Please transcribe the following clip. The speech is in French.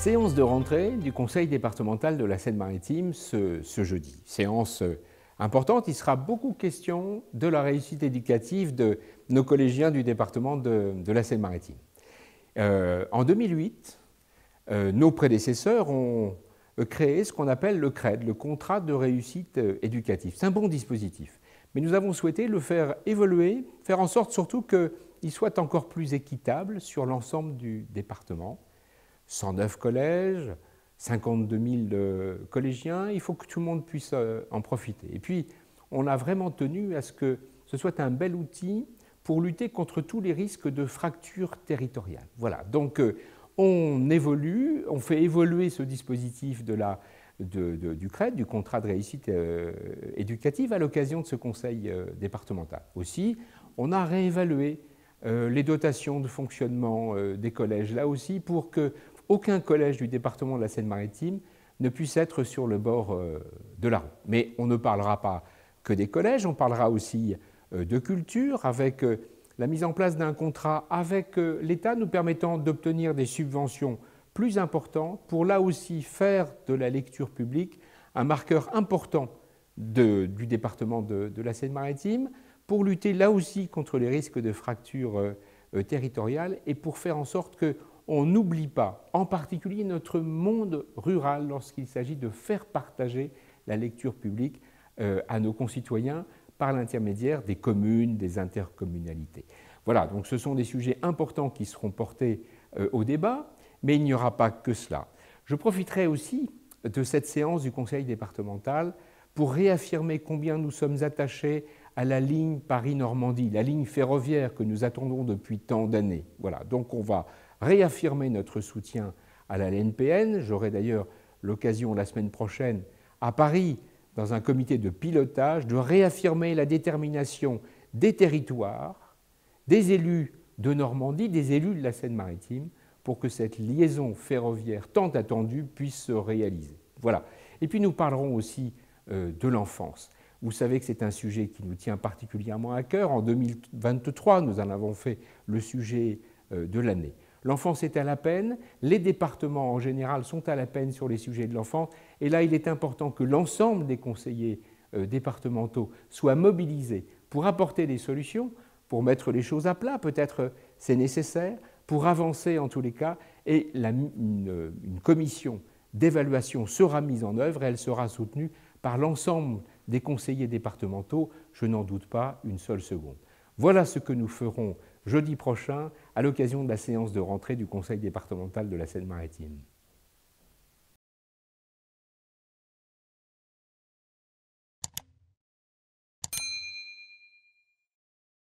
Séance de rentrée du Conseil départemental de la Seine-Maritime ce jeudi. Séance importante, il sera beaucoup question de la réussite éducative de nos collégiens du département de la Seine-Maritime. En 2008, nos prédécesseurs ont créé ce qu'on appelle le CRED, le contrat de réussite éducative. C'est un bon dispositif, mais nous avons souhaité le faire évoluer, faire en sorte surtout qu'il soit encore plus équitable sur l'ensemble du département. 109 collèges, 52 000 collégiens, il faut que tout le monde puisse en profiter. Et puis, on a vraiment tenu à ce que ce soit un bel outil pour lutter contre tous les risques de fracture territoriale. Voilà, donc on évolue, on fait évoluer ce dispositif du CRED, du contrat de réussite éducative, à l'occasion de ce conseil départemental. Aussi, on a réévalué les dotations de fonctionnement des collèges, là aussi, pour qu'aucun collège du département de la Seine-Maritime ne puisse être sur le bord de la route. Mais on ne parlera pas que des collèges, on parlera aussi de culture, avec la mise en place d'un contrat avec l'État nous permettant d'obtenir des subventions plus importantes pour là aussi faire de la lecture publique un marqueur important du département de la Seine-Maritime, pour lutter là aussi contre les risques de fracture territoriale et pour faire en sorte qu'on n'oublie pas, en particulier notre monde rural, lorsqu'il s'agit de faire partager la lecture publique à nos concitoyens par l'intermédiaire des communes, des intercommunalités. Voilà, donc ce sont des sujets importants qui seront portés au débat, mais il n'y aura pas que cela. Je profiterai aussi de cette séance du Conseil départemental pour réaffirmer combien nous sommes attachés à la ligne Paris-Normandie, la ligne ferroviaire que nous attendons depuis tant d'années. Voilà, donc on va réaffirmer notre soutien à la LNPN. J'aurai d'ailleurs l'occasion la semaine prochaine à Paris, dans un comité de pilotage, de réaffirmer la détermination des territoires, des élus de Normandie, des élus de la Seine-Maritime, pour que cette liaison ferroviaire tant attendue puisse se réaliser. Voilà. Et puis nous parlerons aussi de l'enfance. Vous savez que c'est un sujet qui nous tient particulièrement à cœur. En 2023, nous en avons fait le sujet de l'année. L'enfance est à la peine, les départements en général sont à la peine sur les sujets de l'enfance, et là il est important que l'ensemble des conseillers départementaux soient mobilisés pour apporter des solutions, pour mettre les choses à plat, peut-être c'est nécessaire, pour avancer en tous les cas, et une commission d'évaluation sera mise en œuvre et elle sera soutenue par l'ensemble des conseillers départementaux, je n'en doute pas une seule seconde. Voilà ce que nous ferons jeudi prochain à l'occasion de la séance de rentrée du Conseil départemental de la Seine-Maritime.